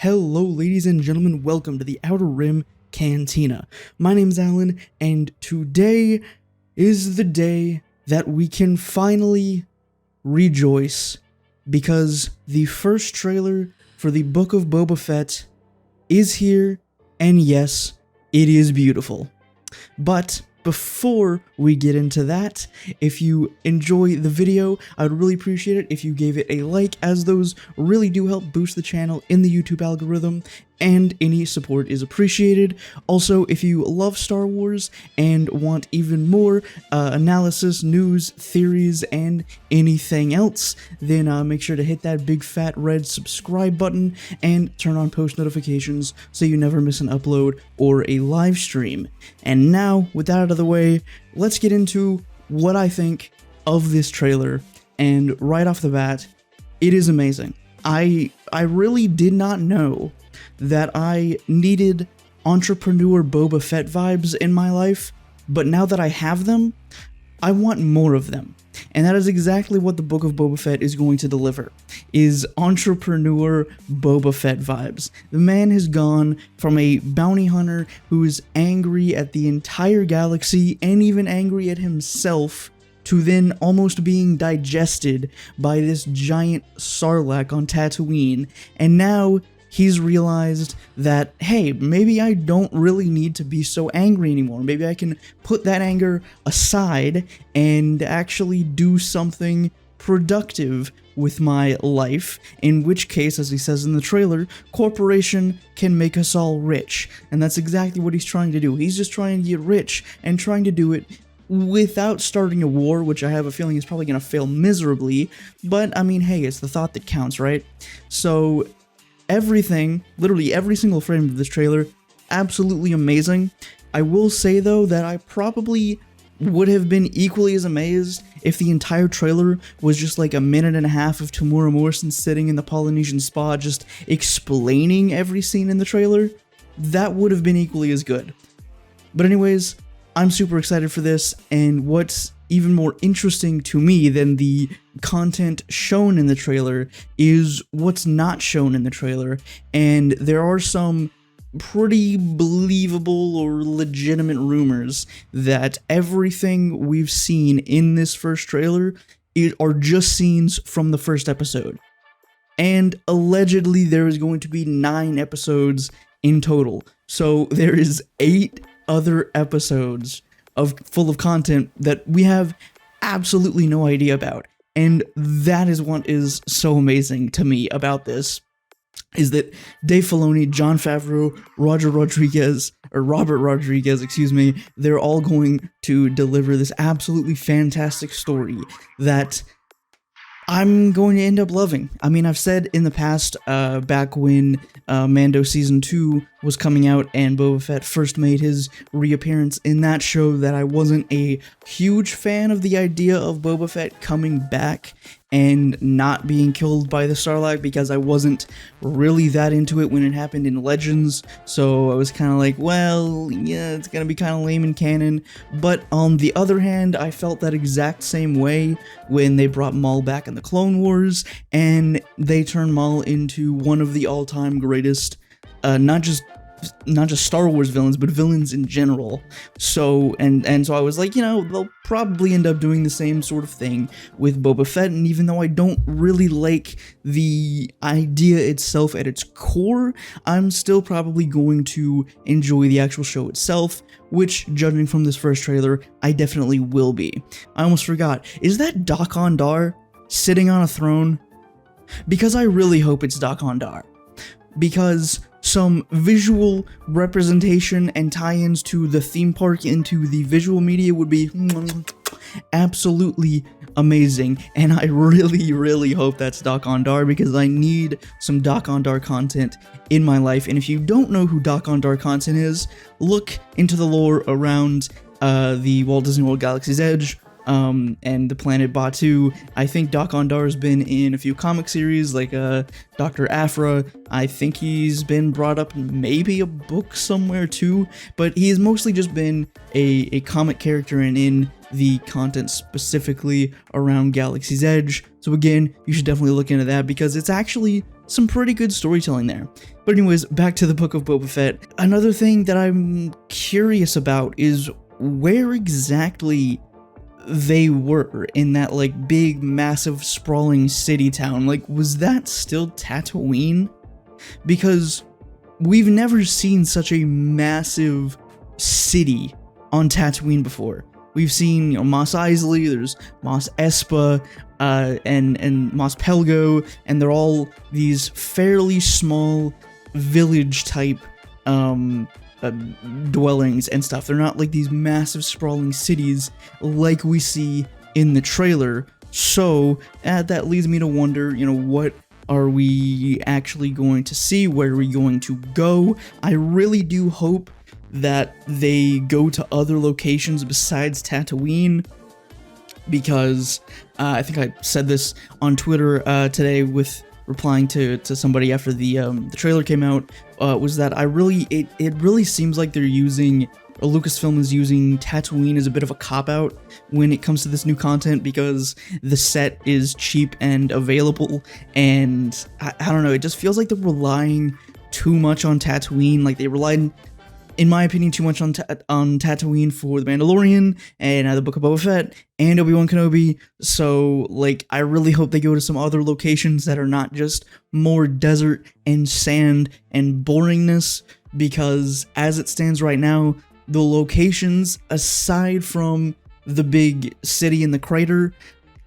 Hello, ladies and gentlemen, welcome to the Outer Rim Cantina. My name's Alan, and today is the day that we can finally rejoice because the first trailer for the Book of Boba Fett is here, and yes, it is beautiful. But before we get into that, if you enjoy the video, I would really appreciate it if you gave it a like, as those really do help boost the channel in the YouTube algorithm, and any support is appreciated. Also, if you love Star Wars and want even more analysis, news, theories, and anything else, then make sure to hit that big fat red subscribe button and turn on post notifications so you never miss an upload or a live stream. And now, with that out of the way, let's get into what I think of this trailer. And right off the bat, it is amazing. I really did not know that I needed entrepreneur Boba Fett vibes in my life, but now that I have them, I want more of them. And that is exactly what the Book of Boba Fett is going to deliver, is entrepreneur Boba Fett vibes. The man has gone from a bounty hunter who is angry at the entire galaxy and even angry at himself to then almost being digested by this giant sarlacc on Tatooine, and now he's realized that, hey, maybe I don't really need to be so angry anymore. Maybe I can put that anger aside and actually do something productive with my life, in which case, as he says in the trailer, corporation can make us all rich. And that's exactly what he's trying to do. He's just trying to get rich and trying to do it without starting a war, which I have a feeling is probably going to fail miserably, but I mean, hey, it's the thought that counts, right? So everything, literally every single frame of this trailer, absolutely amazing. I will say, though, that I probably would have been equally as amazed if the entire trailer was just like a minute and a half of Tamura Morrison sitting in the Polynesian spa just explaining every scene in the trailer. That would have been equally as good. But anyways, I'm super excited for this, and what's even more interesting to me than the content shown in the trailer is what's not shown in the trailer, and there are some pretty believable or legitimate rumors that everything we've seen in this first trailer are just scenes from the first episode. And allegedly there is going to be 9 episodes in total, so there is 8 other episodes full of content that we have absolutely no idea about. And that is what is so amazing to me about this, is that Dave Filoni, Jon Favreau, Robert Rodriguez, excuse me, they're all going to deliver this absolutely fantastic story that I'm going to end up loving. I mean, I've said in the past, back when Mando Season 2 was coming out and Boba Fett first made his reappearance in that show, that I wasn't a huge fan of the idea of Boba Fett coming back and not being killed by the Sarlacc, because I wasn't really that into it when it happened in Legends, so I was kind of like, well, yeah, it's gonna be kind of lame in canon. But on the other hand, I felt that exact same way when they brought Maul back in the Clone Wars, and they turned Maul into one of the all-time greatest, not just Star Wars villains, but villains in general. So, and so I was like, you know, they'll probably end up doing the same sort of thing with Boba Fett, and even though I don't really like the idea itself at its core, I'm still probably going to enjoy the actual show itself, which, judging from this first trailer, I definitely will be. I almost forgot, is that Dokkondar sitting on a throne? Because I really hope it's Dokkondar. Because some visual representation and tie-ins to the theme park into the visual media would be absolutely amazing, and I really hope that's Dokkondar, because I need some Dokkondar content in my life. And if you don't know who Dokkondar content is, look into the lore around the Walt Disney World Galaxy's Edge, and the planet Batuu. I think Dokkondar has been in a few comic series, like Dr. Aphra. I think he's been brought up in maybe a book somewhere too, but he has mostly just been a comic character and in the content specifically around Galaxy's Edge. So again, you should definitely look into that, because it's actually some pretty good storytelling there. But anyways, back to the Book of Boba Fett. Another thing that I'm curious about is where exactly they were in that like big, massive, sprawling city town. Like, was that still Tatooine? Because we've never seen such a massive city on Tatooine before. We've seen, Mos Eisley, there's Mos Espa, and Mos Pelgo, and they're all these fairly small village type dwellings and stuff. They're not like these massive sprawling cities like we see in the trailer. So that leads me to wonder, what are we actually going to see? Where are we going to go? I really do hope that they go to other locations besides Tatooine, because I think I said this on Twitter today with replying to somebody after the trailer came out, was that it really seems like they're using, or Lucasfilm is using, Tatooine as a bit of a cop-out when it comes to this new content, because the set is cheap and available, and I don't know, it just feels like they're relying too much on Tatooine. Like, they relied, in my opinion, too much on Tatooine for The Mandalorian, and the Book of Boba Fett, and Obi-Wan Kenobi. So, like, I really hope they go to some other locations that are not just more desert and sand and boringness, because as it stands right now, the locations, aside from the big city and the crater,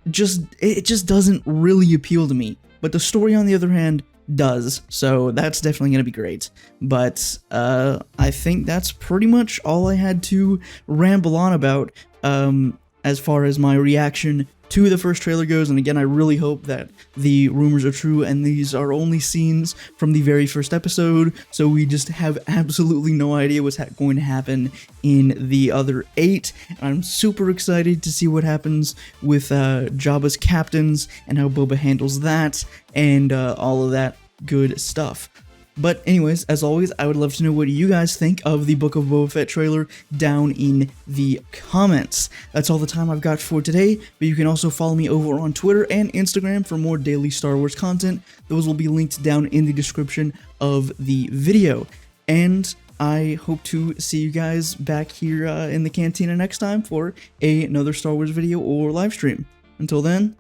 it just doesn't really appeal to me. But the story, on the other hand, does, so that's definitely going to be great. But I think that's pretty much all I had to ramble on about as far as my reaction to the first trailer goes. And again, I really hope that the rumors are true and these are only scenes from the very first episode, so we just have absolutely no idea what's going to happen in the other 8. I'm super excited to see what happens with Jabba's captains and how Boba handles that, and all of that good stuff. But anyways, as always, I would love to know what you guys think of the Book of Boba Fett trailer down in the comments. That's all the time I've got for today, but you can also follow me over on Twitter and Instagram for more daily Star Wars content. Those will be linked down in the description of the video. And I hope to see you guys back here in the cantina next time for another Star Wars video or live stream. Until then,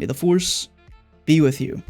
may the Force be with you.